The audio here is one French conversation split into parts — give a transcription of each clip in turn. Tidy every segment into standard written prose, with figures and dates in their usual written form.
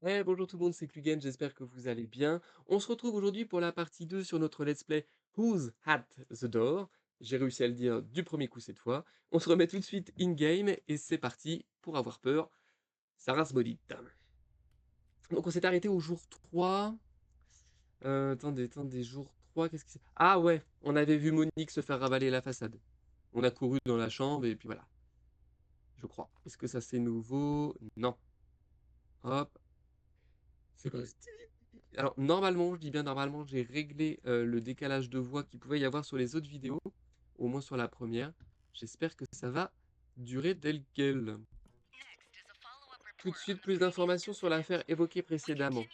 Ouais, bonjour tout le monde, c'est Klugen, j'espère que vous allez bien. On se retrouve aujourd'hui pour la partie 2 sur notre let's play Who's at the Door. J'ai réussi à le dire du premier coup cette fois. On se remet tout de suite in-game et c'est parti pour avoir peur. Sarah Maudite. Donc on s'est arrêté au jour 3. Attendez, jour 3, qu'est-ce qui s'est... Ah ouais, on avait vu Monique se faire ravaler la façade. On a couru dans la chambre et puis voilà, je crois. Est-ce que ça c'est nouveau? Non. Hop, c'est parti. Alors, normalement, je dis bien normalement, j'ai réglé le décalage de voix qu'il pouvait y avoir sur les autres vidéos, au moins sur la première. J'espère que ça va durer tel quel. Tout de suite, plus d'informations sur l'affaire évoquée précédemment.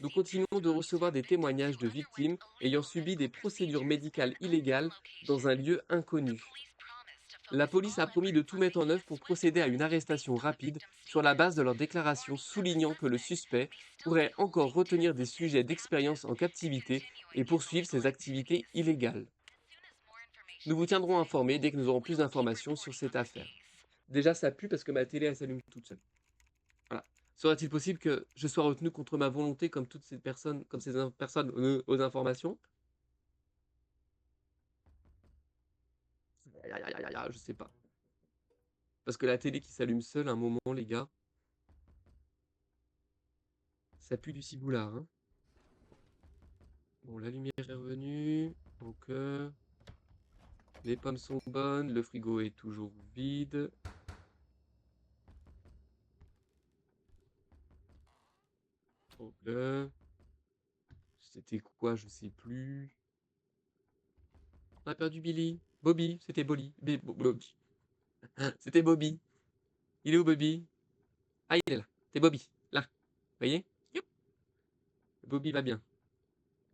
Nous continuons de recevoir des témoignages de victimes ayant subi des procédures médicales illégales dans un lieu inconnu. La police a promis de tout mettre en œuvre pour procéder à une arrestation rapide sur la base de leurs déclarations soulignant que le suspect pourrait encore retenir des sujets d'expérience en captivité et poursuivre ses activités illégales. Nous vous tiendrons informés dès que nous aurons plus d'informations sur cette affaire. Déjà, ça pue parce que ma télé elle s'allume toute seule. Voilà. Serait-il possible que je sois retenu contre ma volonté comme toutes ces personnes, comme ces personnes aux informations? Je sais pas. Parce que la télé qui s'allume seule à un moment, les gars, ça pue du ciboulard, hein. Bon, la lumière est revenue. Donc, les pommes sont bonnes. Le frigo est toujours vide. Donc, c'était quoi? Je sais plus. On a perdu Billy. Bobby. C'était Bobby. Bobby. C'était Bobby. Il est où, Bobby? Ah, il est là. C'est Bobby. Là. Vous voyez? Youp. Bobby va bien.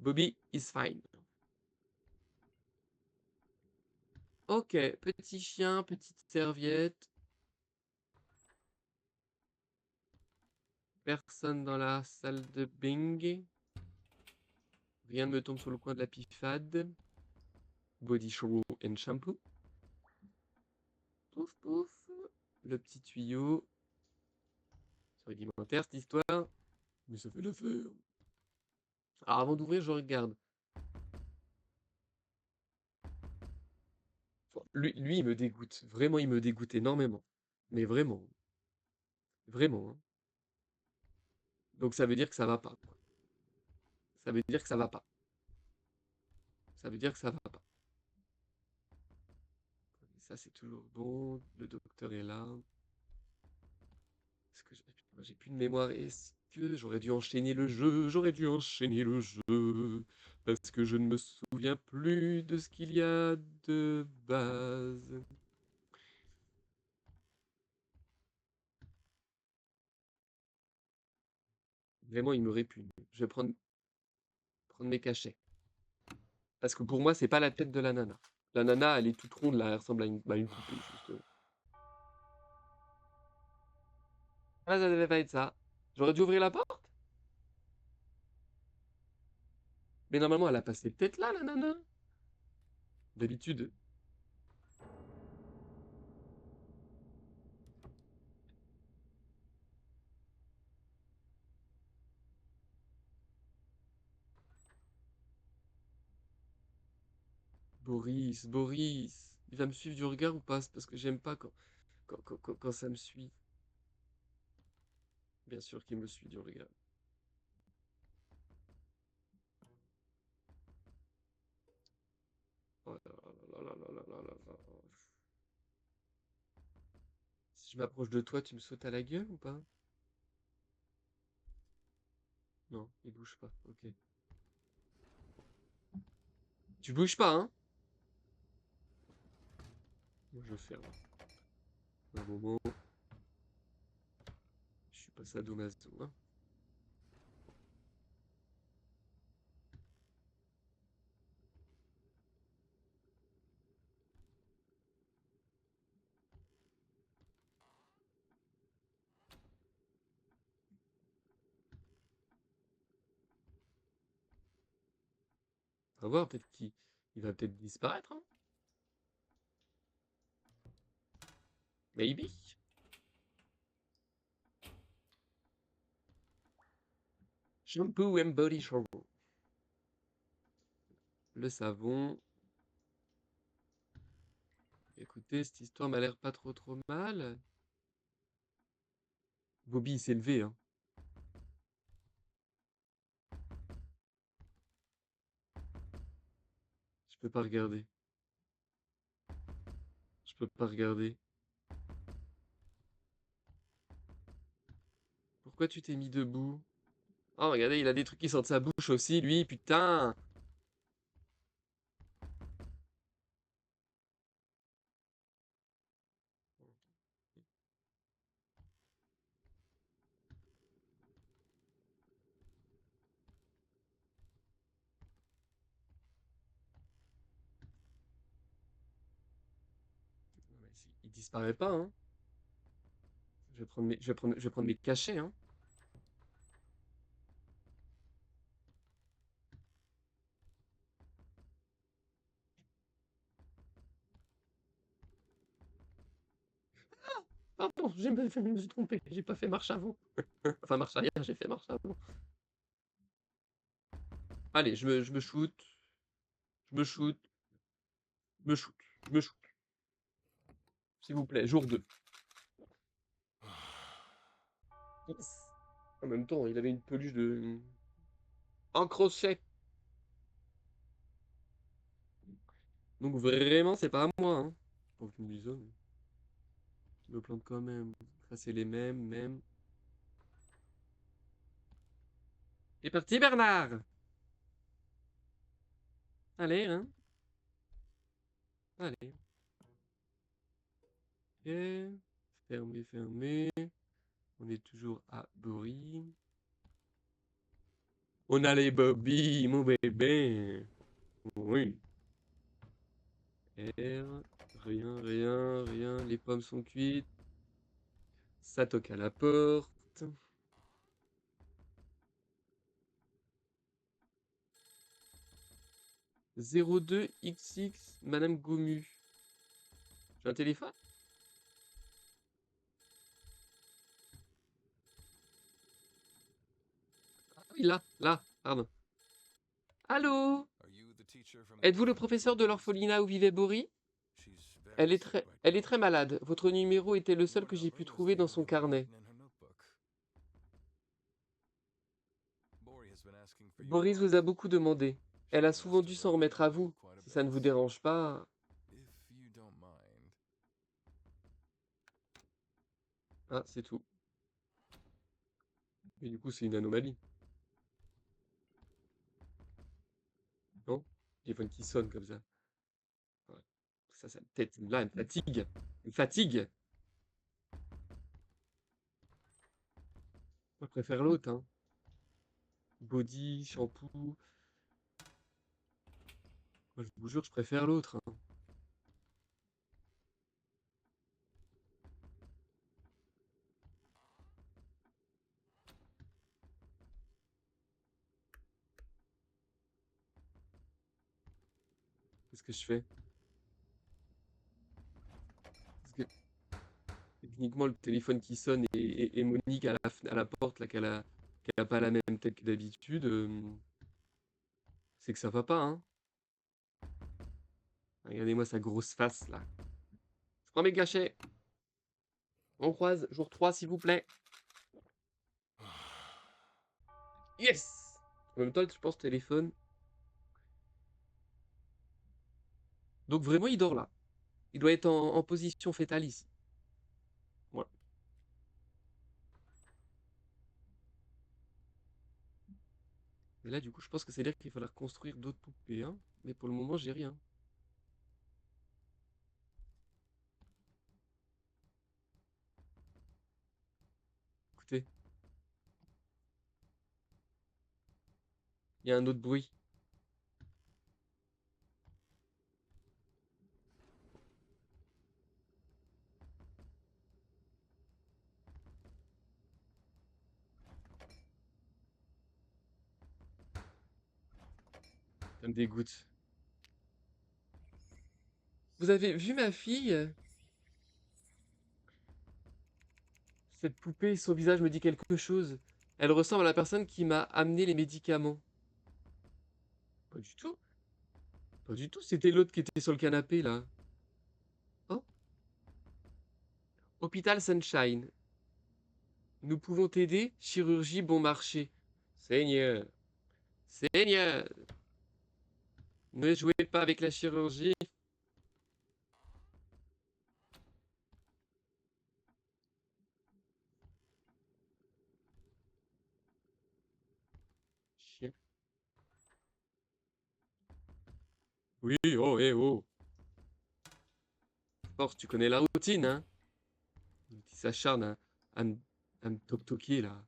Bobby is fine. Ok. Petit chien, petite serviette. Personne dans la salle de Bing. Rien ne me tombe sur le coin de la pifade. Body show and shampoo. Pouf pouf. Le petit tuyau. C'est rudimentaire cette histoire. Mais ça fait l'affaire. Alors avant d'ouvrir, je regarde. Lui, il me dégoûte. Vraiment, il me dégoûte énormément. Mais vraiment. Vraiment, hein. Donc ça veut dire que ça va pas, quoi. Ça veut dire que ça va pas. Ça veut dire que ça va pas. Et ça, c'est toujours bon. Le docteur est là. Est-ce que j'ai plus de mémoire? Est-ce que j'aurais dû enchaîner le jeu? J'aurais dû enchaîner le jeu. Parce que je ne me souviens plus de ce qu'il y a de base. Vraiment, il me répugne. Je vais prendre mes cachets. Parce que pour moi, c'est pas la tête de la nana. La nana, elle est toute ronde, là, elle ressemble à une poupée, juste. Ah, ça devait pas être ça. J'aurais dû ouvrir la porte? Mais normalement, elle a passé peut-être là, la nana. D'habitude. Boris. Il va me suivre du regard ou pas? C'est parce que j'aime pas quand ça me suit. Bien sûr qu'il me suit du regard. Oh là là là là là là là là. Si je m'approche de toi, tu me sautes à la gueule ou pas? Non, il bouge pas. Ok. Tu bouges pas, hein? Moi, je ferme. Un moment, je suis pas sadomaso, hein. On va voir, peut-être qu'il il va peut-être disparaître, hein? Maybe. Shampoo and body shampoo. Le savon. Écoutez, cette histoire m'a l'air pas trop mal. Bobby il s'est levé, hein. Je peux pas regarder. Je peux pas regarder. Pourquoi tu t'es mis debout? Oh, regardez, il a des trucs qui sortent de sa bouche aussi, lui, putain! Il disparaît pas, hein. Je vais prendre mes cachets, hein. Pardon, je me suis trompé, j'ai pas fait marche avant. Enfin, marche arrière, j'ai fait marche avant. Allez, je me shoot. Je me shoot. Je me shoot. Je me shoot. S'il vous plaît, jour 2. Yes. En même temps, il avait une peluche de... En crochet. Donc vraiment, c'est pas à moi, hein. Pour que tu me dises ça, mais je me plante quand même. Ça, c'est les mêmes. C'est parti, Bernard! Allez, hein. Allez. Ok. Fermé. On est toujours à Bory. On a les Bobby, mon bébé. Oui. R. Rien. Les pommes sont cuites. Ça toque à la porte. 02XX, Madame Gomu. J'ai un téléphone? Ah oui, là, pardon. Allô? Êtes-vous le professeur de l'orphelinat où vivait Bory? Elle est très malade. Votre numéro était le seul que j'ai pu trouver dans son carnet. Boris vous a beaucoup demandé. Elle a souvent dû s'en remettre à vous. Si ça ne vous dérange pas... Ah, c'est tout. Mais du coup, c'est une anomalie. Non? Téléphone qui sonne comme ça. Ouais. Ça tête, là, elle me fatigue. Elle me fatigue. Moi, je préfère l'autre, hein. Body, shampoo. Moi, je vous jure, je préfère l'autre, hein. Qu'est-ce que je fais? Parce que techniquement, le téléphone qui sonne et Monique à la porte, là, qu'elle a pas la même tête que d'habitude, c'est que ça va pas, hein. Regardez-moi sa grosse face, là. Je prends mes cachets. On croise, jour 3, s'il vous plaît. Yes! En même temps, je pense téléphone. Donc vraiment, il dort là. Il doit être en position fétale ici. Voilà. Et là, du coup, je pense que c'est dire qu'il va falloir construire d'autres poupées, hein. Mais pour le moment, j'ai rien. Écoutez, il y a un autre bruit. Ça me dégoûte. Vous avez vu ma fille? Cette poupée, son visage me dit quelque chose. Elle ressemble à la personne qui m'a amené les médicaments. Pas du tout. Pas du tout. C'était l'autre qui était sur le canapé, là. Oh. Hôpital Sunshine. Nous pouvons t'aider? Chirurgie bon marché. Seigneur. Seigneur. Ne jouez pas avec la chirurgie. Chien. Oui, oh, eh, oh. Force, tu connais la routine, hein? Il s'acharne à me toc-toquer, là.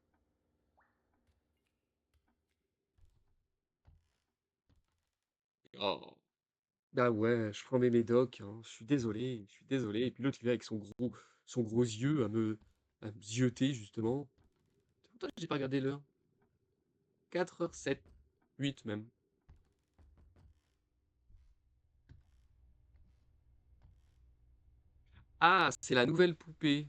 Oh. Bah ouais, je prends mes médocs, hein. Je suis désolé, je suis désolé. Et puis l'autre, il est avec son gros yeux à me zioter, justement. C'est pour ça que j'ai pas regardé l'heure. 4h07, 8 même. Ah, c'est la nouvelle poupée.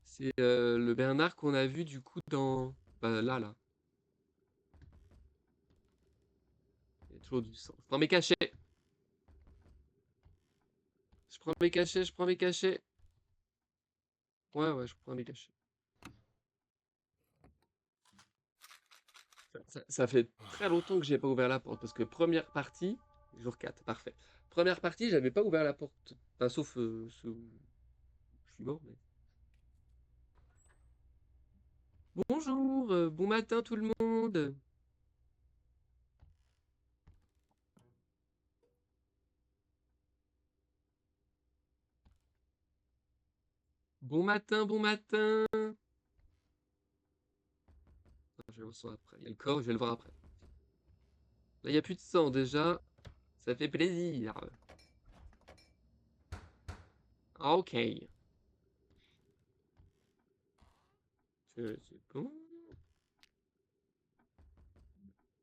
C'est le Bernard qu'on a vu du coup dans... Bah, là. Il y a toujours du sang. Je prends mes cachets. Je prends mes cachets, je prends mes cachets. Ouais, ouais, je prends mes cachets. Ça fait très longtemps que j'ai pas ouvert la porte parce que première partie, jour 4, parfait. Première partie, j'avais pas ouvert la porte. Enfin, sauf ce où je suis mort. Bonjour, bon matin tout le monde. Bon matin, bon matin. Ah, je vais le voir après. Il y a le corps, je vais le voir après. Là, il n'y a plus de sang déjà. Ça fait plaisir. Ok. C'est bon.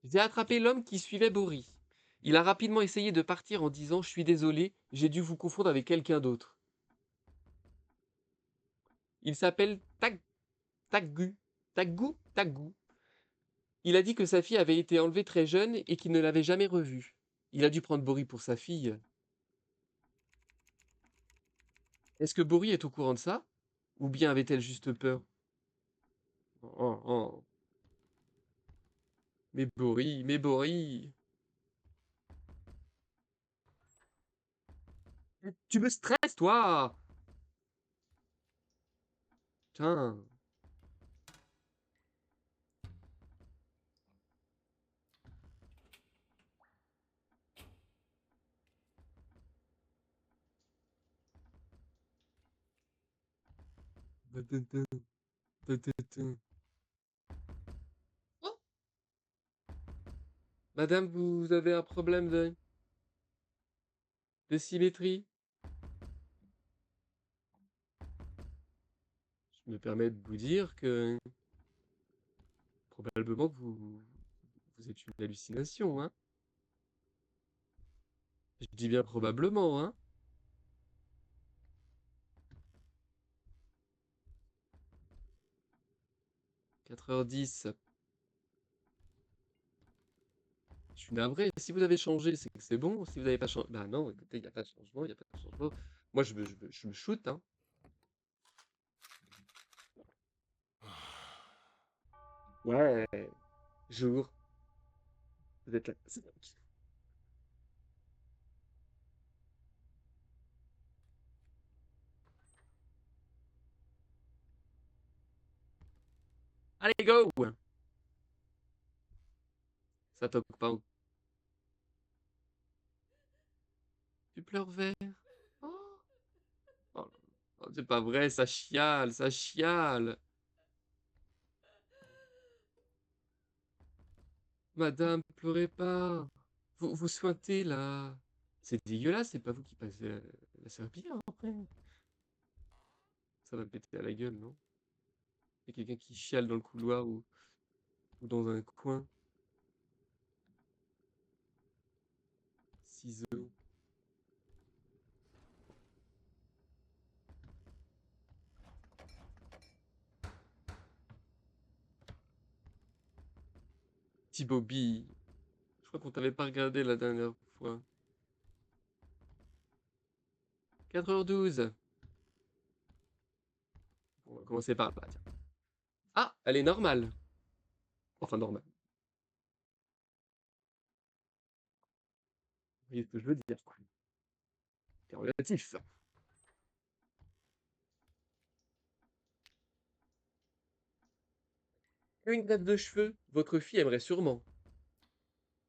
J'ai attrapé l'homme qui suivait Boris. Il a rapidement essayé de partir en disant: Je suis désolé, j'ai dû vous confondre avec quelqu'un d'autre. Il s'appelle Taggu. Taggu. Taggu. Il a dit que sa fille avait été enlevée très jeune et qu'il ne l'avait jamais revue. Il a dû prendre Boris pour sa fille. Est-ce que Boris est au courant de ça? Ou bien avait-elle juste peur? Oh, oh. Mais Boris, mais Boris. Tu me stresses, toi! Putain. Oh, madame, vous avez un problème de symétrie? Je me permets de vous dire que probablement que vous êtes une hallucination, hein? Je dis bien probablement, hein? 4h10. Je suis navré. Si vous avez changé, c'est que c'est bon. Si vous n'avez pas changé... Bah non, écoutez, il n'y a pas de changement, il n'y a pas de changement. Moi, je me shoot, hein. Ouais, jour. Vous êtes là. Allez, go! Ça toque pas. Tu pleures vert. Oh, oh, oh, c'est pas vrai, ça chiale, ça chiale. Madame, pleurez pas. Vous sointez là. C'est dégueulasse, c'est pas vous qui passez la serpillière après. Ça va me péter à la gueule, non? Il y a quelqu'un qui chiale dans le couloir ou dans un coin. Ciseaux. Petit Bobby. Je crois qu'on t'avait pas regardé la dernière fois. 4h12. On va commencer par là, tiens. Ah, elle est normale. Enfin, normale. Vous voyez ce que je veux dire, quoi. C'est relatif, ça. Une greffe de cheveux, votre fille aimerait sûrement.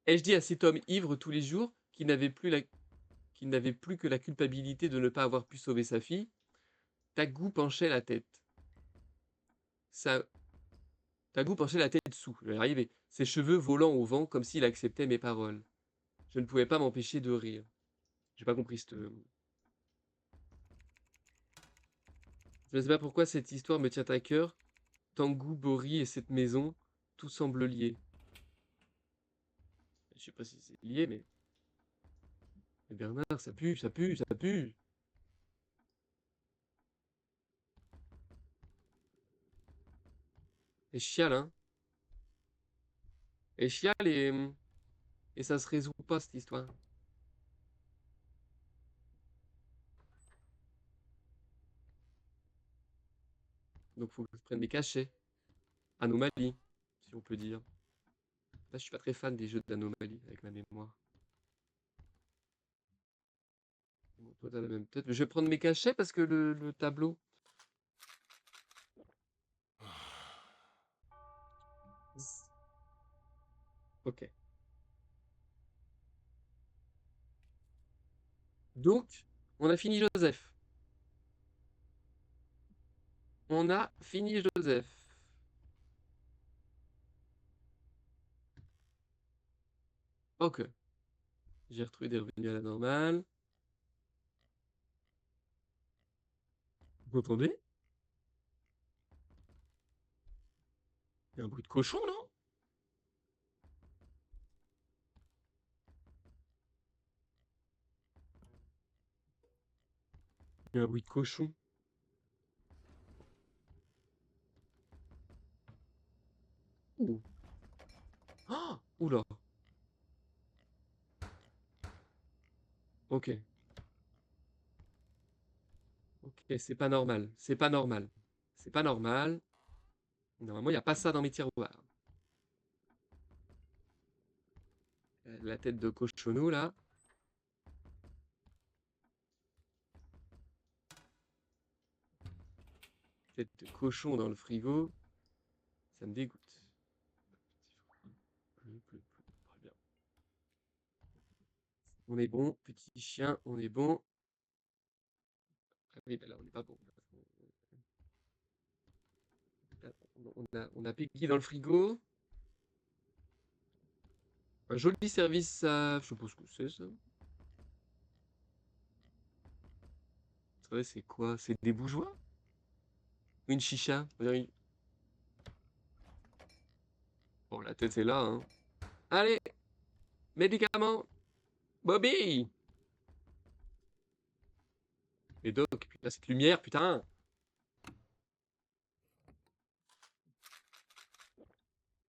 Ai-je dit à cet homme ivre tous les jours qu'il n'avait plus que la culpabilité de ne pas avoir pu sauver sa fille? Tagou penchait la tête. Sa... Tagou penchait la tête dessous, je vais y arriver. Ses cheveux volant au vent comme s'il acceptait mes paroles. Je ne pouvais pas m'empêcher de rire. J'ai pas compris cette... Je ne sais pas pourquoi cette histoire me tient à cœur. Tangou, Bori et cette maison, tout semble lié. Je sais pas si c'est lié, mais Bernard, ça pue, ça pue, ça pue. Et chiale, hein. Et chiale et ça se résout pas cette histoire. Donc faut que je prenne mes cachets. Anomalie, si on peut dire. Là, je suis pas très fan des jeux d'anomalie avec ma mémoire. Bon, toi, t'as la même tête. Mais je vais prendre mes cachets parce que le tableau. Ok. Donc, on a fini Joseph. On a fini Joseph. Ok. J'ai retrouvé des revenus à la normale. Vous entendez? Il y a un bruit de cochon, non? Il y a un bruit de cochon. Ouh. Ah, oula. Ok. Ok, c'est pas normal. C'est pas normal. C'est pas normal. Normalement, il n'y a pas ça dans mes tiroirs. La tête de cochonou, là. Tête de cochon dans le frigo. Ça me dégoûte. Très bien. On est bon, petit chien, on est bon. Ah oui, ben là, on n'est pas bon. On a Peggy dans le frigo. Un joli service à... Je sais pas ce que c'est, ça. C'est quoi? C'est des bourgeois? Une chicha? Bon, la tête est là, hein. Allez, médicaments. Bobby! Et Doc, putain, cette lumière, putain!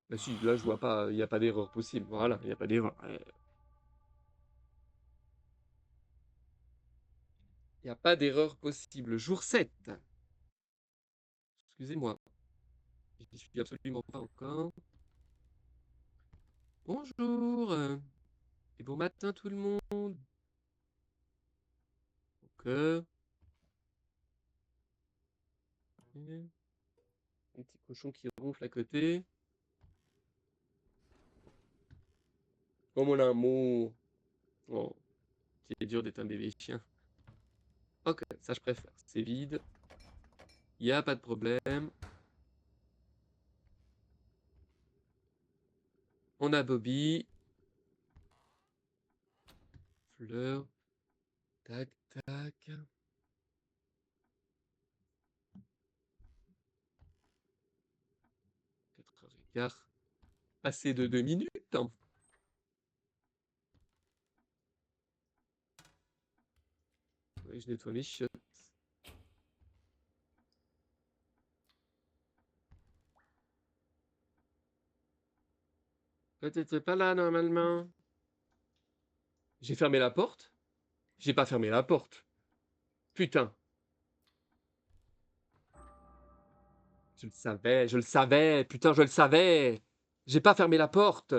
Bah si, là, je vois pas, il n'y a pas d'erreur possible. Voilà, il n'y a pas d'erreur. Il n'y a pas d'erreur possible. Jour 7. Excusez-moi. Je n'y suis absolument pas encore. Bonjour. Et bon matin tout le monde. Ok. Un petit cochon qui ronfle à côté. Oh mon amour. Oh, c'est dur d'être un bébé chien. Ok, ça je préfère. C'est vide. Il n'y a pas de problème. On a Bobby. Fleur. Tac, tac. 4h15. Passé de 2 minutes. Oui, je nettoie mes chiottes. T'étais pas là normalement. J'ai fermé la porte? J'ai pas fermé la porte. Putain. Je le savais, je le savais. Putain, je le savais. J'ai pas fermé la porte.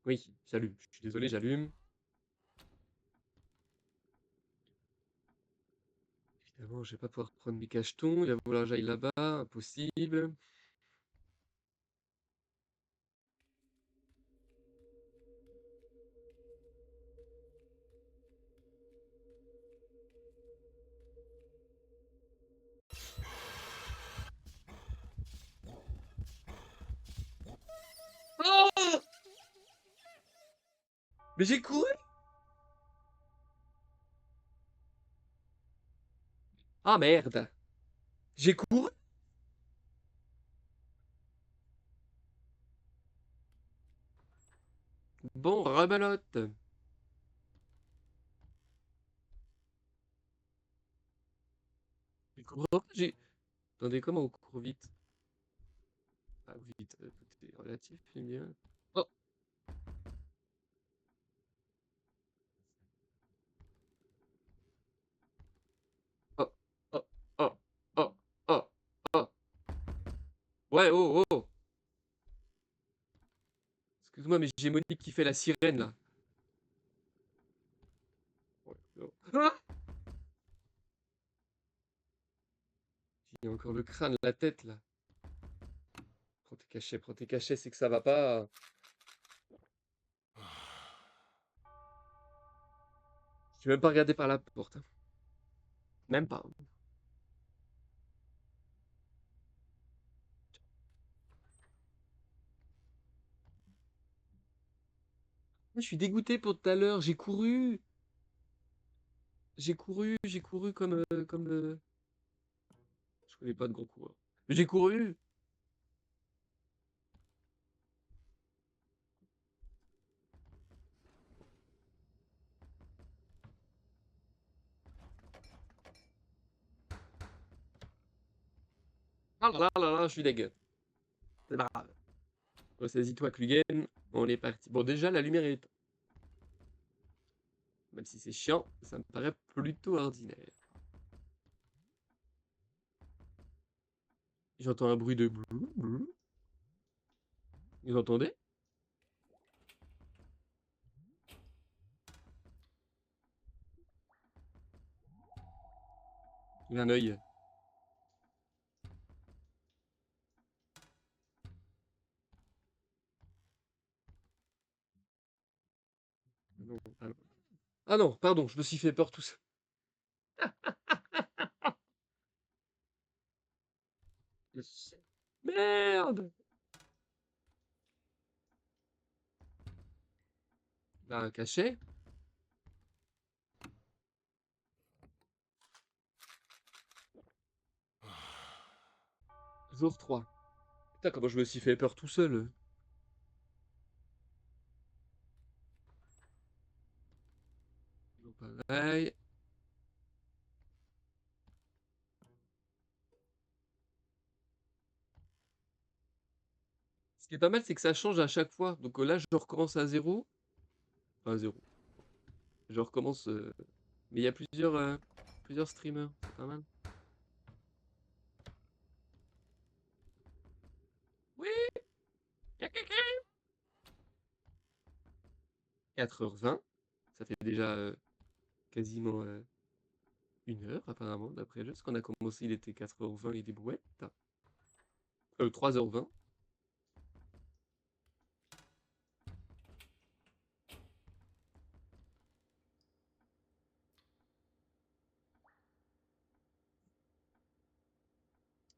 Oui, j'allume. Je suis désolé, j'allume. Évidemment, je vais pas pouvoir prendre mes cachetons. Il va falloir que j'aille là-bas. Impossible. Oh, mais j'ai couru. Ah merde. J'ai couru. Bon, rebelote. J'ai... Attendez, comment on court vite? Ah, vite, tout est relatif, c'est bien. Oh, oh, oh, oh, oh, oh, oh. Ouais, oh, oh. Excuse-moi, mais j'ai Monique qui fait la sirène, là. Ouais, non. Ah, j'ai encore le crâne, la tête, là. Prends tes cachets, c'est que ça va pas. Je vais même pas regarder par la porte, hein. Même pas. Je suis dégoûté pour tout à l'heure, j'ai couru. J'ai couru comme. Je connais pas de gros coureurs. Mais j'ai couru. Ah là là là là, je suis dégueu. C'est pas grave. Ressaisis-toi, Klugen. On est parti. Bon, déjà, la lumière est. Même si c'est chiant, ça me paraît plutôt ordinaire. J'entends un bruit de blou, blou. Vous entendez? Il y a un œil. Non, ah non. Ah non, pardon, je me suis fait peur tout seul. Merde! Là, un cachet. Jour 3. Putain, comment je me suis fait peur tout seul. Donc, pareil. Ce qui est pas mal, c'est que ça change à chaque fois. Donc là, je recommence à zéro. Enfin, à zéro. Je recommence. Mais il y a plusieurs streamers. C'est pas mal. Oui, il y a quelqu'un. 4h20. Ça fait déjà quasiment 1 heure, apparemment, d'après le jeu. Parce qu'on a commencé, il était 4h20 et des brouettes. 3h20.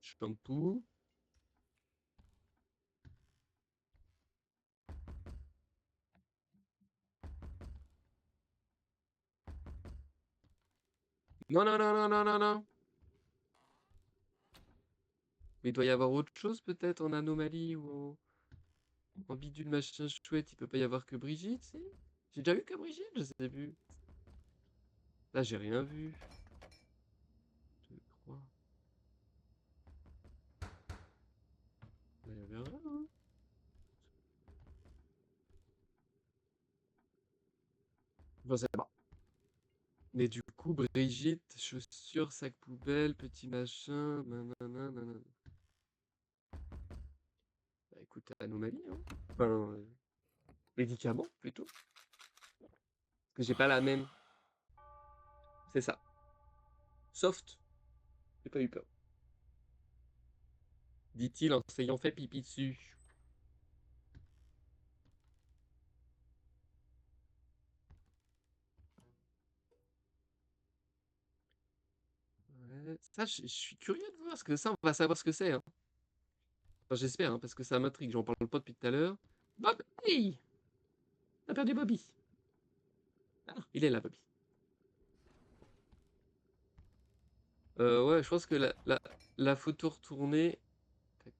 Shampoo. Non, non, non, non, non, non, non. Mais il doit y avoir autre chose peut-être en anomalie ou... En bidule machin chouette, il peut pas y avoir que Brigitte, si? J'ai déjà vu que Brigitte, je sais plus. Là, j'ai rien vu. 2, 3. Là, il y avait rien, hein. Bon, c'est bon. Mais du coup, Brigitte, chaussures, sac poubelle, petit machin, nanana, nanana. Bah écoute, anomalie, hein. Enfin, médicament, plutôt. Parce que j'ai pas la même. C'est ça. Soft. J'ai pas eu peur. Dit-il en s'ayant fait pipi dessus. Ouais, ça, je suis curieux de voir ce que ça, on va savoir ce que c'est, hein. Enfin, j'espère, hein, parce que ça m'intrigue, j'en parle pas depuis tout à l'heure. Bob! Hey! On a perdu Bobby. Ah, il est là, Bobby. Ouais, je pense que la photo retournée, tac,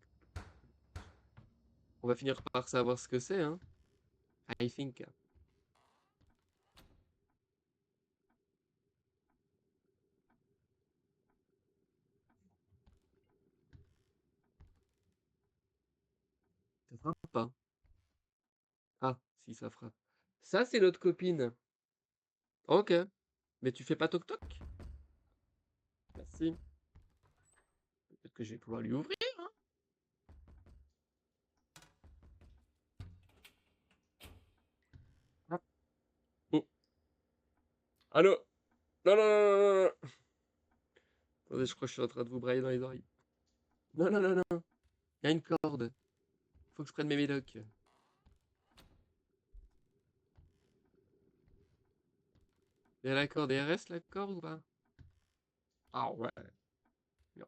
on va finir par savoir ce que c'est, hein. I think. Ça frappe pas. Ah, si, ça frappe. Ça, c'est notre copine. Ok. Mais tu fais pas toc-toc? Merci. Peut-être que je vais pouvoir lui ouvrir, hein. Ah. Oh. Allô? Non, non, non, non, non, non. Attendez, je crois que je suis en train de vous brailler dans les oreilles. Non, non, non, non. Il y a une corde. Faut que je prenne mes médocs. Il y a la corde. Et elle reste la corde ou pas? Ah ouais. Non.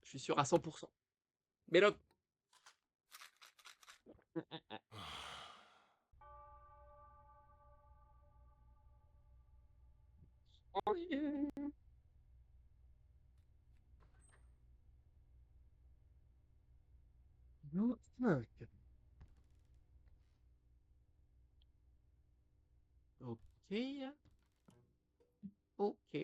Je suis sûr à 100%. Médoc. Oh yeah. Non, 5. Ok. Ok.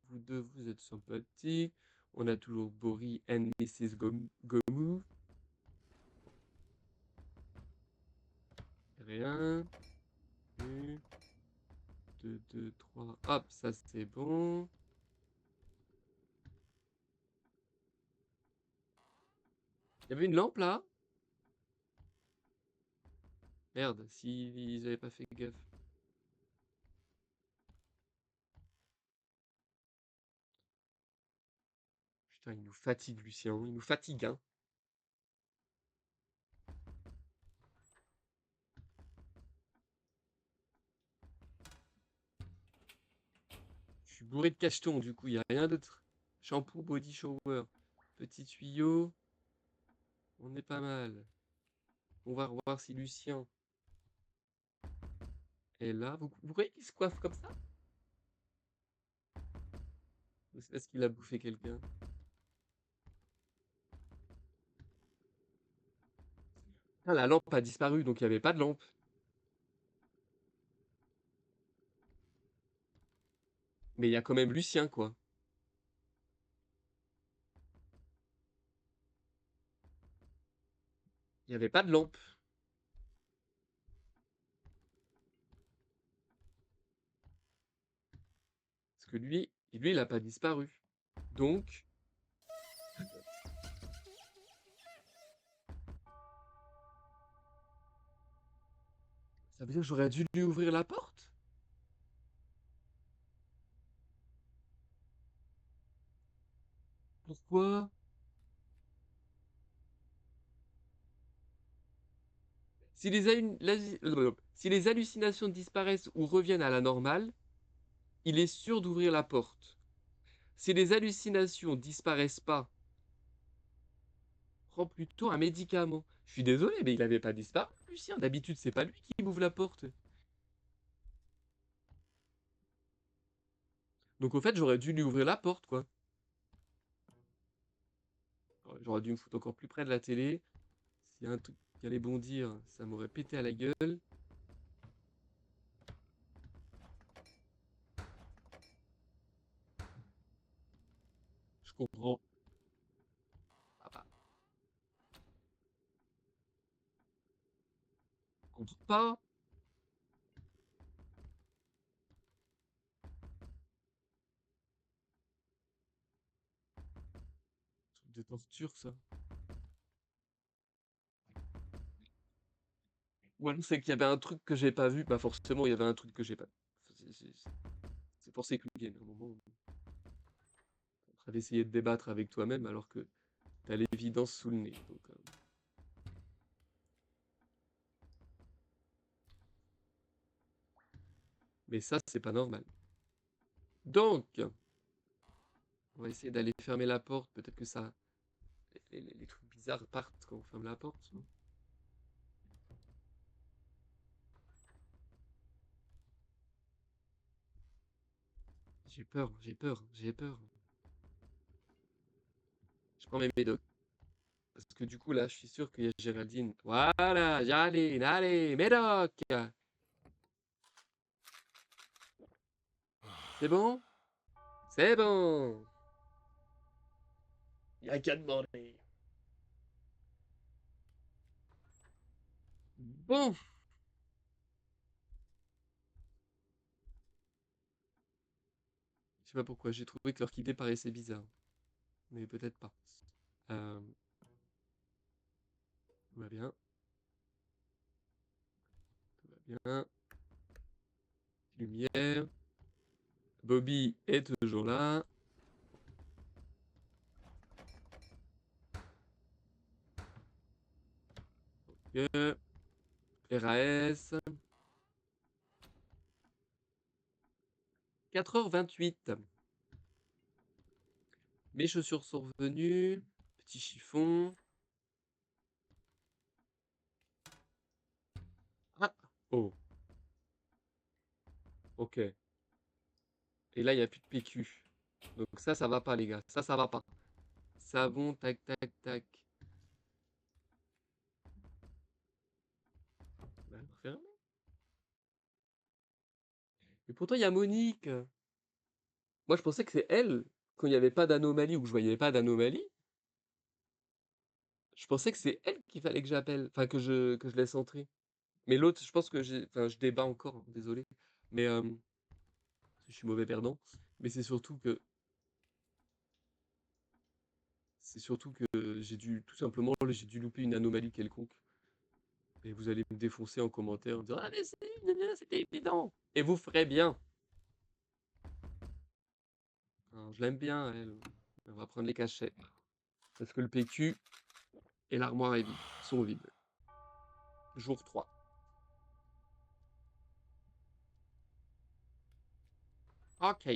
Vous deux, vous êtes sympathiques. On a toujours Bori and Mrs. Gomu. Rien. 1, 2, 2, 3. Hop, ça c'est bon. Il y avait une lampe là? Merde, s'ils avaient pas fait gaffe. Putain, il nous fatigue, Lucien. Il nous fatigue, hein. Je suis bourré de cachetons, du coup, il n'y a rien d'autre. Shampoo, body shower. Petit tuyau. On est pas mal. On va revoir si Lucien est là. Vous voyez qu'il se coiffe comme ça? Ou c'est parce qu'il a bouffé quelqu'un? Ah, la lampe a disparu, donc il n'y avait pas de lampe. Mais il y a quand même Lucien, quoi. Il n'y avait pas de lampe. Parce que lui, il n'a pas disparu. Donc, ça veut dire que j'aurais dû lui ouvrir la porte? Pourquoi? Si les, si les hallucinations disparaissent ou reviennent à la normale, il est sûr d'ouvrir la porte. Si les hallucinations disparaissent pas, prends plutôt un médicament. Je suis désolé, mais il avait pas disparu, Lucien. D'habitude, c'est pas lui qui m'ouvre la porte. Donc, au fait, j'aurais dû lui ouvrir la porte, quoi. J'aurais dû me foutre encore plus près de la télé. S'il y a un truc qui allait bondir, ça m'aurait pété à la gueule. Je comprends. Ah bah, je comprends pas. Truc de torture, ça. Ou alors c'est qu'il y avait un truc que j'ai pas vu. Bah forcément, il y avait un truc que j'ai pas vu. C'est pour Secret Game, à un moment. T'es en train d'essayer de débattre avec toi-même alors que t'as l'évidence sous le nez. Donc, mais ça, c'est pas normal. Donc, on va essayer d'aller fermer la porte. Peut-être que ça, les trucs bizarres partent quand on ferme la porte. Non. J'ai peur, j'ai peur, j'ai peur. Je prends mes médocs. Parce que du coup, là, je suis sûr qu'il y a Géraldine. Voilà, Géraldine, allez, médoc. C'est bon? C'est bon. Il y a qu'à demander. Bon. Je sais pas pourquoi, j'ai trouvé que leur idée paraissait bizarre. Mais peut-être pas. Euh, tout va bien, tout va bien. Lumière. Bobby est toujours là. Ok. RAS. 4h28. Mes chaussures sont revenues. Petit chiffon. Ah. Oh. Ok. Et là, il n'y a plus de PQ. Donc ça va pas, les gars. Ça va pas. Savon, tac, tac, tac. Bah, ferme. Mais pourtant, il y a Monique. Moi, je pensais que c'est elle. Quand il n'y avait pas d'anomalie ou que je voyais pas d'anomalie, je pensais que c'est elle qu'il fallait que j'appelle. Enfin, que je laisse entrer. Mais l'autre, je pense que j'ai. Enfin, je débat encore, hein, désolé. Mais je suis mauvais perdant. Mais c'est surtout que j'ai dû. Tout simplement, j'ai dû louper une anomalie quelconque. Et vous allez me défoncer en commentaire en disant ah, mais c'était évident. Et vous ferez bien. Alors, je l'aime bien, elle. On va prendre les cachets. Parce que le PQ et l'armoire est vide, sont vides. Jour 3. Ok.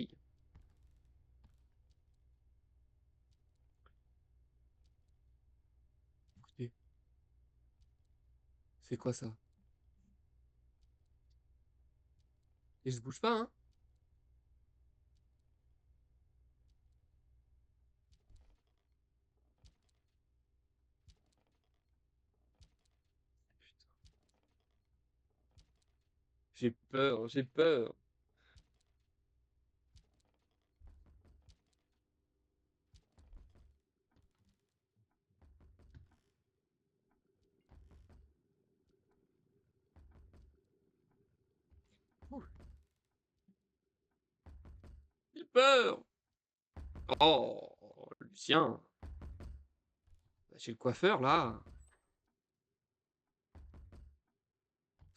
Écoutez, c'est quoi ça? Et je se bouge pas, hein? Putain. J'ai peur, j'ai peur. Ouh, j'ai peur. Oh, Lucien. Bah, chez le coiffeur, là.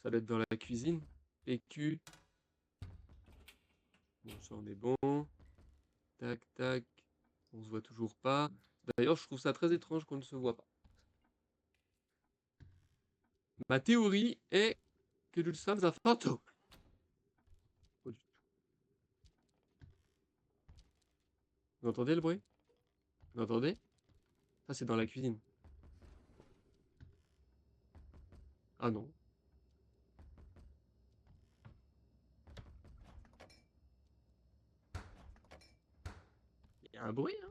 Ça doit être dans la cuisine. PQ. Bon, ça on est bon. Tac, tac. On se voit toujours pas. D'ailleurs, je trouve ça très étrange qu'on ne se voit pas. Ma théorie est que nous sommes un fantôme. Pas du tout. Vous entendez le bruit? Vous entendez? Ça, c'est dans la cuisine. Ah non. Il y a un bruit, hein?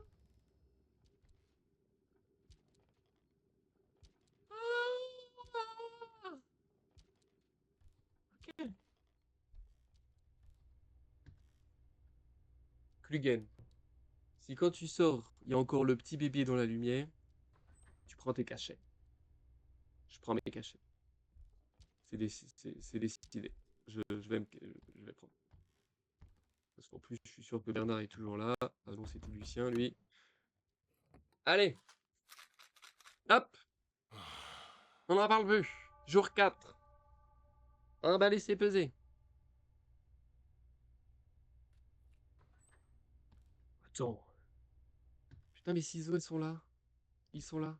Plugen. Si quand tu sors, il y a encore le petit bébé dans la lumière, tu prends tes cachets. Je prends mes cachets. C'est décidé. Je vais prendre. Parce qu'en plus, je suis sûr que Bernard est toujours là. Ah non, c'était Lucien, lui. Allez, hop, on en parle plus. Jour 4. On va laisser peser. Attends. Putain, mes ciseaux, ils sont là. Ils sont là.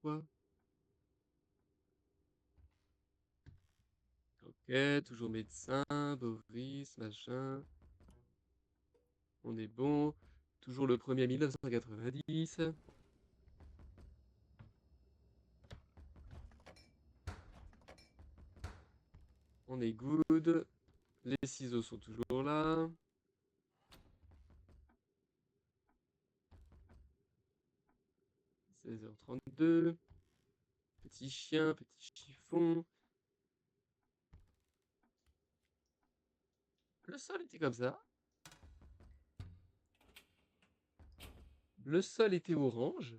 Quoi? Ok, toujours médecin, Boris, machin. On est bon. Toujours le premier er 1990. On est good. Les ciseaux sont toujours là. « 16h32. Petit chien, petit chiffon. Le sol était comme ça. Le sol était orange.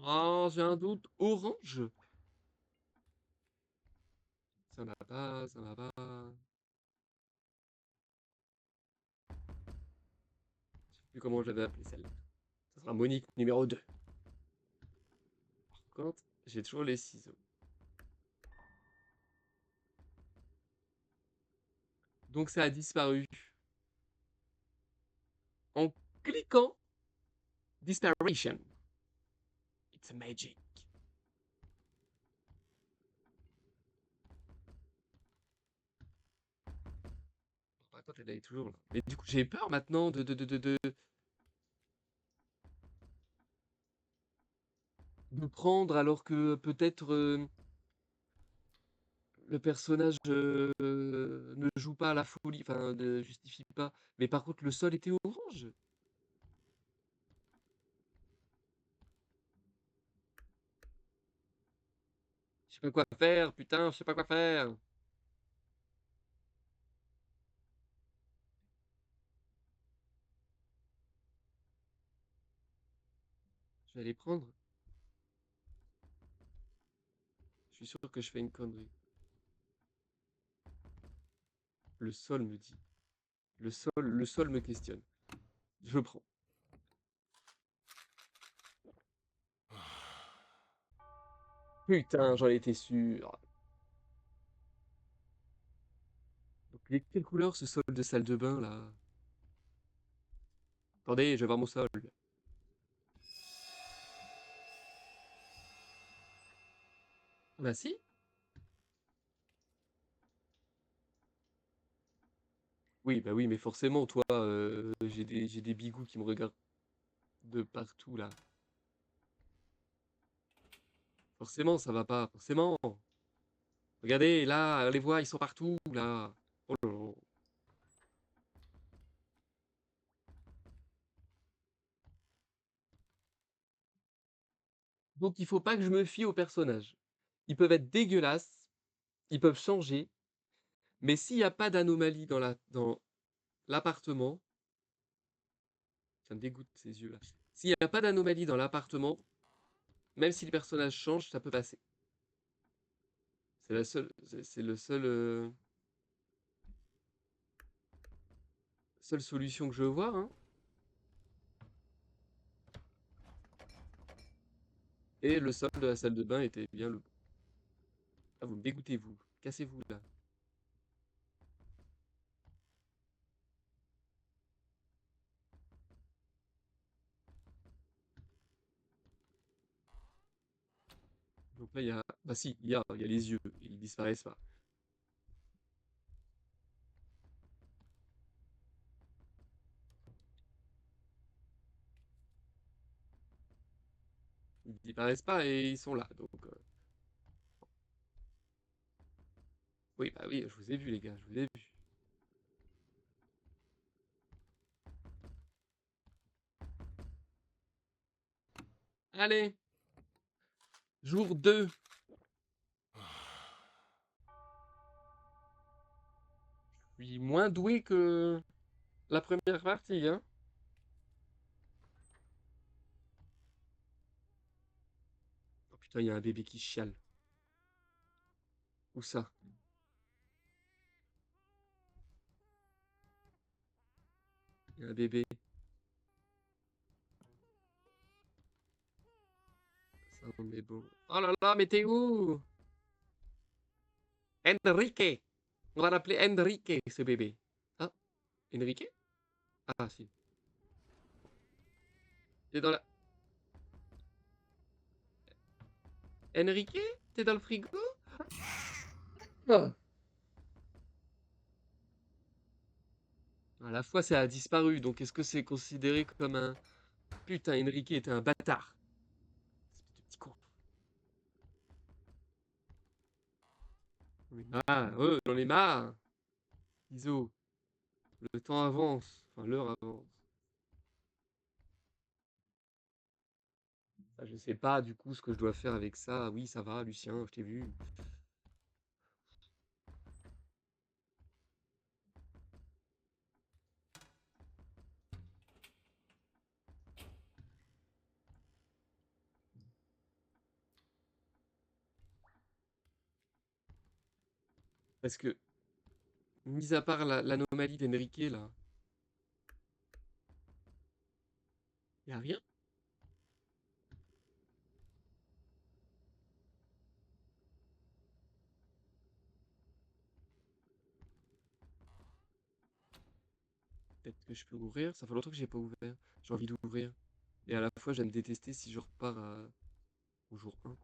Oh, j'ai un doute. Orange? Ça va pas, ça va pas. Je sais plus comment j'avais appelé celle-là. Ça sera Monique numéro 2. Par contre, j'ai toujours les ciseaux. Donc ça a disparu. En cliquant Disparition. It's a magic. Par contre, elle est toujours là. Mais du coup, j'ai peur maintenant de prendre alors que peut-être le personnage ne joue pas à la folie, enfin ne justifie pas. Mais par contre, le sol était orange. Je sais pas quoi faire, putain, je sais pas quoi faire. Je vais aller prendre. Je suis sûr que je fais une connerie. Le sol me dit. Le sol me questionne. Je prends. Putain, j'en étais sûr. Donc, il est de quelle couleur ce sol de salle de bain là? Attendez, je vais voir mon sol. Bah si. Oui, bah oui, mais forcément, toi, j'ai des bigous qui me regardent de partout là. Forcément, ça va pas. Forcément. Regardez, là, on les voit, ils sont partout là. Oh là là. Donc il faut pas que je me fie aux personnages. Ils peuvent être dégueulasses, ils peuvent changer, mais s'il n'y a pas d'anomalie dans l'appartement, ça me dégoûte ces yeux-là. S'il n'y a pas d'anomalie dans l'appartement, même si le personnage change, ça peut passer. C'est le seule solution que je vois, hein. Et le sol de la salle de bain était bien le bon. Ah, vous me dégoûtez, vous. Cassez-vous là. Donc là, il y a. Bah si, il y a les yeux. Ils disparaissent pas. Ils disparaissent pas et ils sont là. Donc. Oui, bah oui, je vous ai vu, les gars, je vous ai vu. Allez, jour 2. Je suis moins doué que la première partie, hein. Oh putain, il y a un bébé qui chiale. Où ça? Il y a un bébé. Ça, on est beau. Oh là là, mais t'es où? Enrique! On va l'appeler Enrique, ce bébé. Ah, Enrique? Ah, si. T'es dans la... Enrique? T'es dans le frigo? Ah. À la fois, ça a disparu, donc est-ce que c'est considéré comme un... Putain, Enrique était un bâtard. Espèce de petit con. J'en ai marre, j'en ai marre. Iso, le temps avance. Enfin, l'heure avance. Ah, je sais pas, du coup, ce que je dois faire avec ça. Oui, ça va, Lucien, je t'ai vu. Parce que, mis à part l'anomalie d'Enrique, là, y a rien. Peut-être que je peux ouvrir. Ça fait longtemps que j'ai pas ouvert. J'ai envie d'ouvrir. Et à la fois, j'aime détester si je repars au jour 1, quoi.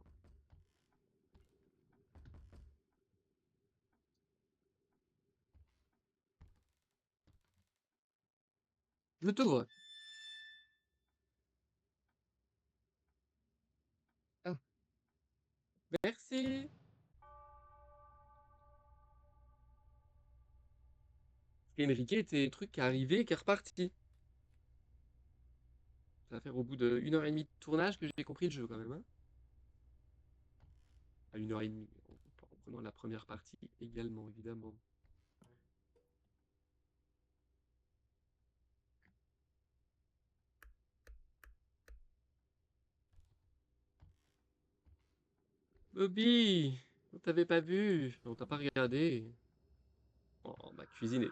Je t'ouvre. Ah, merci. Enrique était un truc qui est arrivé et qui est reparti. Ça va faire au bout d'1 heure et demie de tournage que j'ai compris le jeu quand même, hein. À 1 heure et demie, en prenant la première partie également, évidemment. Bobby, on t'avait pas vu, on t'a pas regardé. Oh, ma cuisine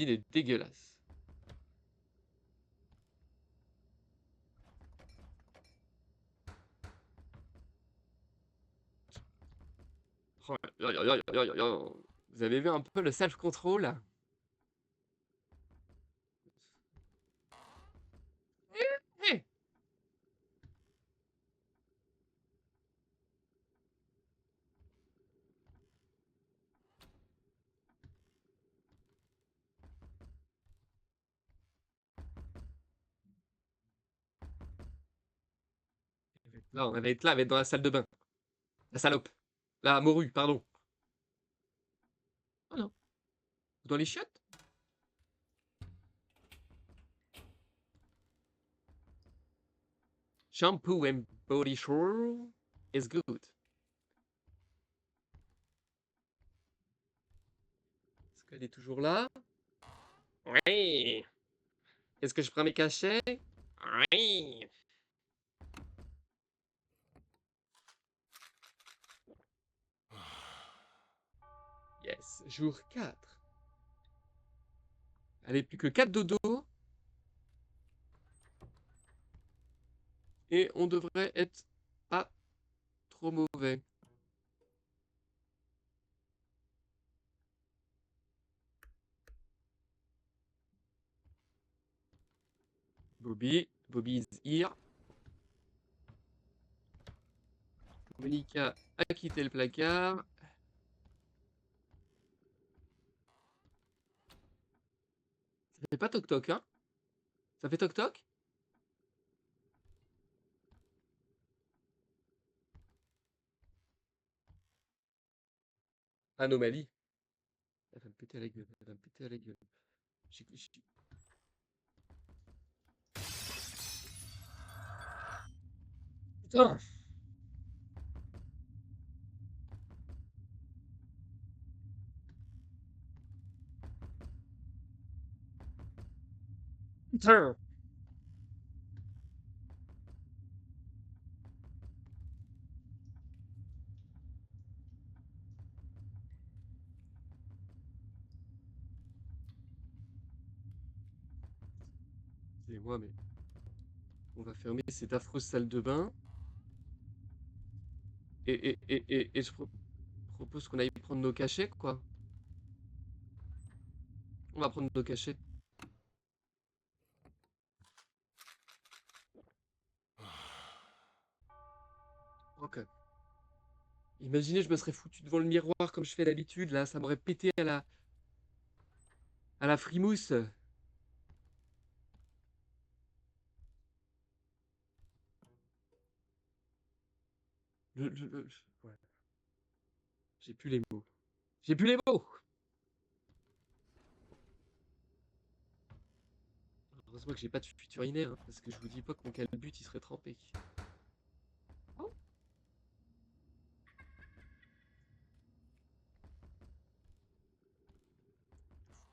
est dégueulasse. Oh, vous avez vu un peu le self-control? Eh, là, on avait être dans la salle de bain. La salope. La morue, pardon. Oh non, dans les chiottes? Shampoo and body shower is good. Est-ce qu'elle est toujours là? Oui. Est-ce que je prends mes cachets? Oui. Yes, jour 4. Allez, plus que 4 dodos. Et on devrait être pas trop mauvais. Bobby is here. Monica a quitté le placard. Ça fait pas toc toc, hein? Ça fait toc toc? Anomalie. Elle va me péter à la gueule. Elle va me péter à la gueule. J'ai- j'ai- Putain. Putain. C'est moi, mais on va fermer cette affreuse salle de bain. Et je propose qu'on aille prendre nos cachets, quoi. On va prendre nos cachets. Ok. Imaginez, je me serais foutu devant le miroir comme je fais d'habitude, là, ça m'aurait pété à la frimousse. Ouais. J'ai plus les mots. J'ai plus les mots. Heureusement que j'ai pas de fuite urinaire, hein, parce que je vous dis pas que mon calbut il serait trempé. Oh,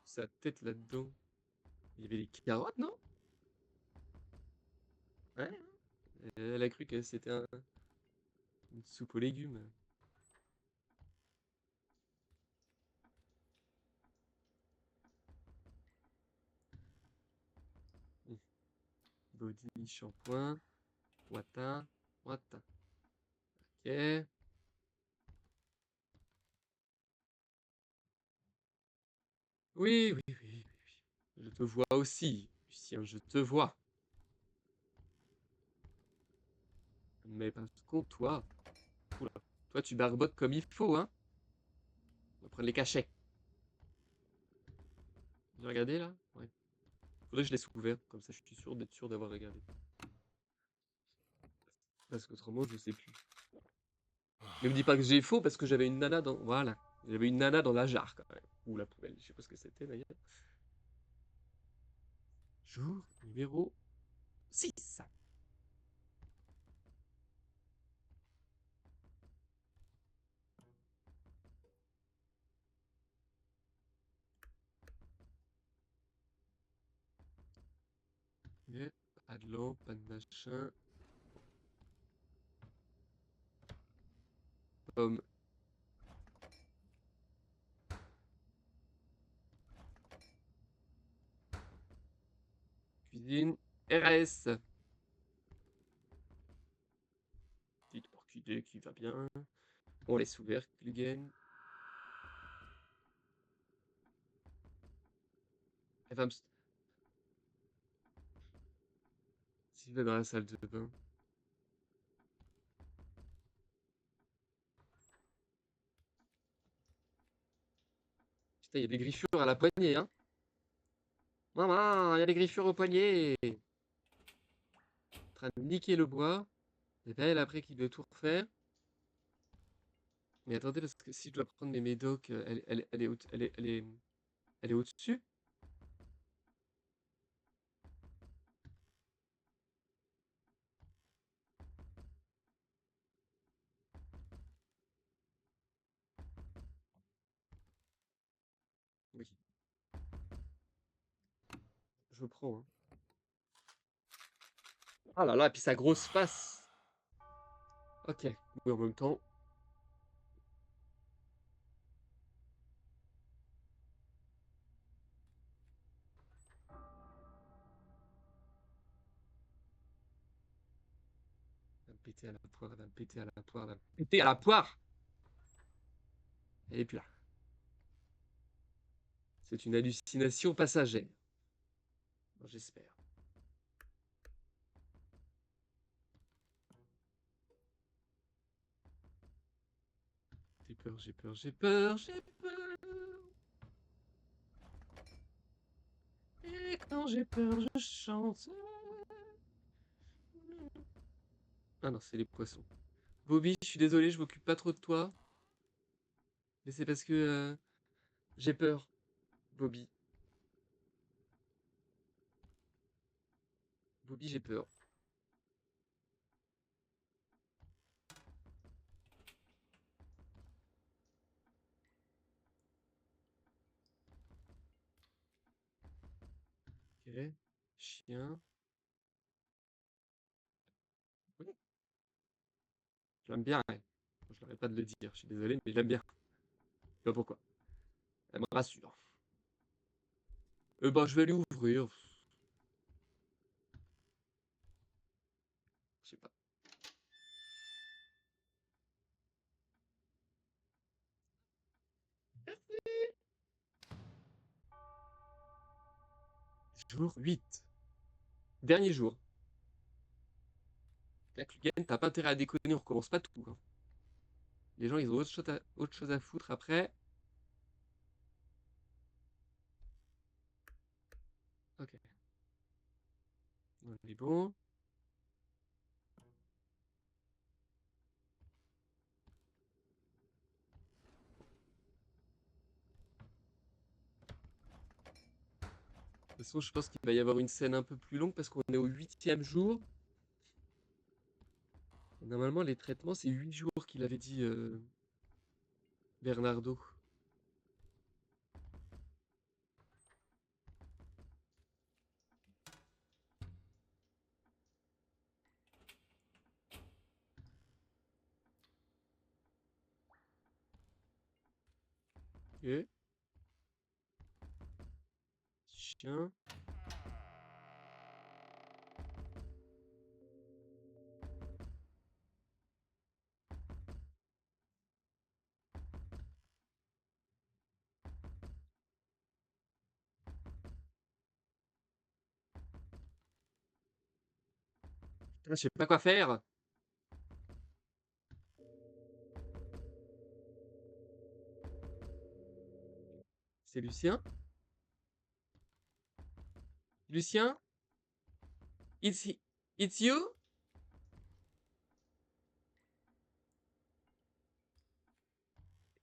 sa tête là-dedans. Il y avait des carottes, non? Ouais. Elle a cru que c'était une soupe aux légumes. Hmm. Body, shampoing, wata, wata. Ok. Oui, oui, oui, oui, oui. Je te vois aussi, Lucien, je te vois. Mais par contre, toi, oula, toi tu barbotes comme il faut, hein. On va prendre les cachets. J'ai regardé là? Ouais. Faudrait que je laisse ouvert, comme ça je suis sûr d'être sûr d'avoir regardé. Parce qu'autrement, je sais plus. Ne me dis pas que j'ai faux parce que j'avais une nana dans. Voilà. J'avais une nana dans la jarre quand même. Ou la poubelle, je sais pas ce que c'était d'ailleurs. Jour numéro 6. Et pas de lampe, pas de machin. Pomme, cuisine, RS. Petite orchidée qui va bien. On laisse ouvert, Glugen. Elle va me. S'il va dans la salle de bain. Putain, il y a des griffures à la poignée, hein. Maman, il y a des griffures au poignet. En train de niquer le bois. Et ben elle après qui doit tout refaire. Mais attendez, parce que si je dois prendre mes médocs, elle est, elle est au-dessus. Oui, je prends. Hein. Ah là là, et puis sa grosse face. Ok, oui, en même temps, elle va me péter à la poire, elle va me péter à la poire, elle va me péter à la poire. Elle est plus là. C'est une hallucination passagère. J'espère. J'ai peur, j'ai peur, j'ai peur, j'ai peur. Et quand j'ai peur, je chante. Ah non, c'est les poissons. Bobby, je suis désolé, je m'occupe pas trop de toi. Mais c'est parce que j'ai peur, Bobby. Bobby, j'ai peur. Ok. Chien. Oui, j'aime bien, ouais. Je n'arrête pas de le dire, je suis désolé, mais j'aime bien. Je sais pas pourquoi. Elle me rassure. Bah, je vais lui ouvrir. Je sais pas. Jour 8. Dernier jour. La Clugen, t'as pas intérêt à déconner, on recommence pas tout, hein. Les gens, ils ont autre chose à foutre après. Ok. On est bon. De toute façon, je pense qu'il va y avoir une scène un peu plus longue parce qu'on est au 8e jour. Normalement, les traitements, c'est 8 jours qu'il avait dit Bernardo. Ok. Chien. Putain, je sais pas quoi faire. C'est Lucien. Lucien? It's, it's you?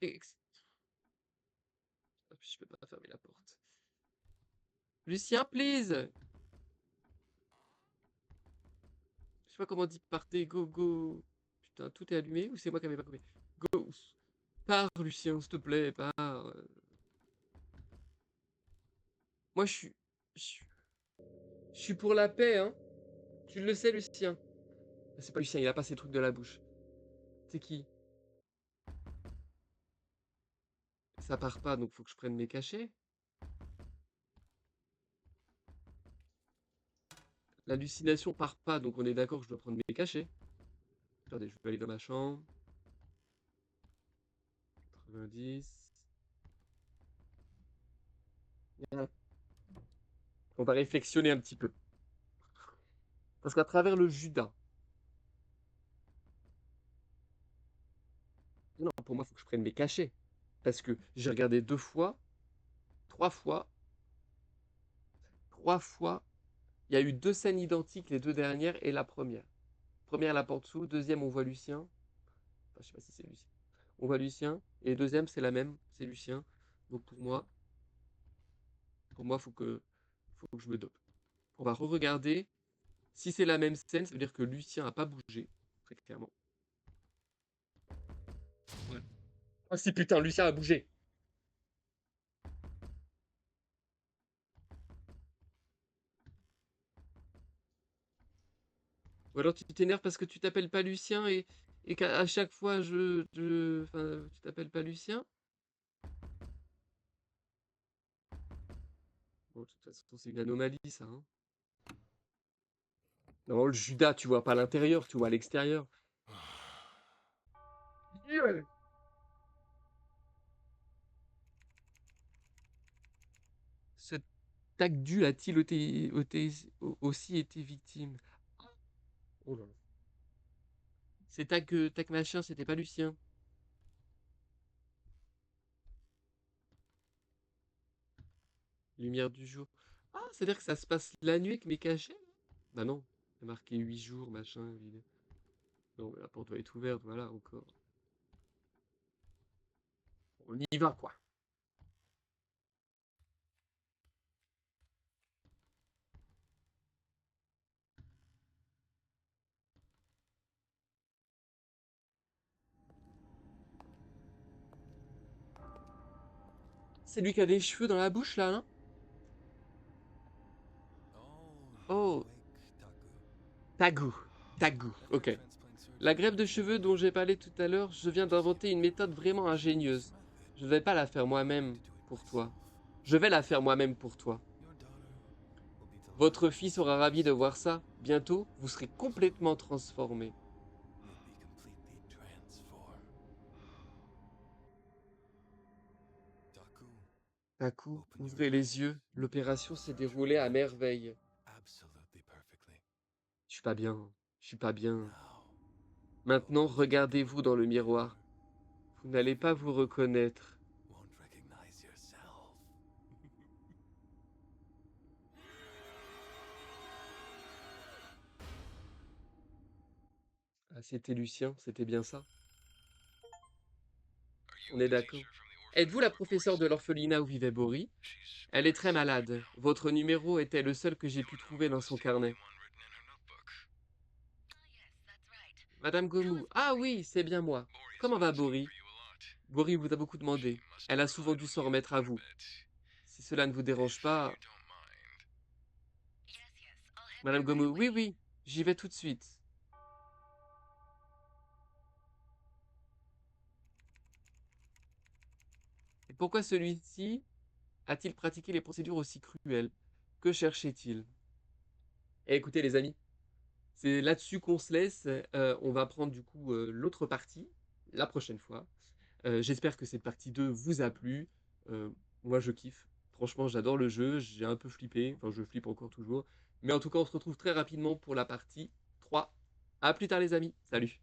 Ex- Je peux pas fermer la porte. Lucien, please! Je sais pas comment on dit partez, go, go. Putain, tout est allumé ou c'est moi qui avais pas coupé? Go! Pars, Lucien, s'il te plaît, pars. Moi, je je suis pour la paix, hein. Tu le sais, Lucien. Ah, c'est pas Lucien, il a pas ses trucs de la bouche. C'est qui? Ça part pas, donc faut que je prenne mes cachets. L'hallucination part pas, donc on est d'accord que je dois prendre mes cachets. Attendez, je vais aller dans ma chambre. 90. On va réflexionner un petit peu. Parce qu'à travers le Judas, non, pour moi, il faut que je prenne mes cachets. Parce que j'ai regardé 2 fois, 3 fois, 3 fois. Il y a eu 2 scènes identiques, les 2 dernières et la première. Première, la porte s'ouvre. Deuxième, on voit Lucien. Enfin, je sais pas si c'est Lucien. On voit Lucien. Et deuxième, c'est la même, c'est Lucien. Donc pour moi, faut que je me dope. On va re-regarder. Si c'est la même scène, ça veut dire que Lucien a pas bougé, très clairement. Ouais. Ah si putain, Lucien a bougé. Ou alors tu t'énerves parce que tu t'appelles pas Lucien et qu'à chaque fois enfin, tu t'appelles pas Lucien. Bon, de toute façon, c'est une anomalie, ça, hein. Non, le Judas, tu vois pas l'intérieur, tu vois l'extérieur. Ouais. Ce Tagdu a-t-il aussi été victime? Oh là là. C'est Tag machin, c'était pas Lucien. Lumière du jour. Ah, c'est-à-dire que ça se passe la nuit avec mes cachets? Bah non, il y a marqué 8 jours, machin, évidemment. Non, mais la porte doit être ouverte, voilà, encore. On y va, quoi. C'est lui qui a des cheveux dans la bouche, là, hein? Tagou. Tagou. Ok. La greffe de cheveux dont j'ai parlé tout à l'heure, je viens d'inventer une méthode vraiment ingénieuse. Je ne vais pas la faire moi-même pour toi. Je vais la faire moi-même pour toi. Votre fille sera ravie de voir ça. Bientôt, vous serez complètement transformé. Taku, ouvrez les yeux. L'opération s'est déroulée à merveille. Je suis pas bien. Je suis pas bien. Maintenant, regardez-vous dans le miroir. Vous n'allez pas vous reconnaître. Ah, c'était Lucien, c'était bien ça. On est d'accord. Êtes-vous la professeure de l'orphelinat où vivait Bori? Elle est très malade. Votre numéro était le seul que j'ai pu trouver dans son carnet. Madame Gomu. Ah oui, c'est bien moi. Comment va Bori? Bori vous a beaucoup demandé. Elle a souvent dû s'en remettre à vous. Si cela ne vous dérange pas... Madame Gomu. Oui, oui, j'y vais tout de suite. Et pourquoi celui-ci a-t-il pratiqué les procédures aussi cruelles? Que cherchait-il? Eh, écoutez les amis, c'est là-dessus qu'on se laisse. On va prendre du coup l'autre partie la prochaine fois. J'espère que cette partie 2 vous a plu. Moi, je kiffe. Franchement, j'adore le jeu. J'ai un peu flippé. Enfin, je flippe encore toujours. Mais en tout cas, on se retrouve très rapidement pour la partie 3. À plus tard, les amis. Salut.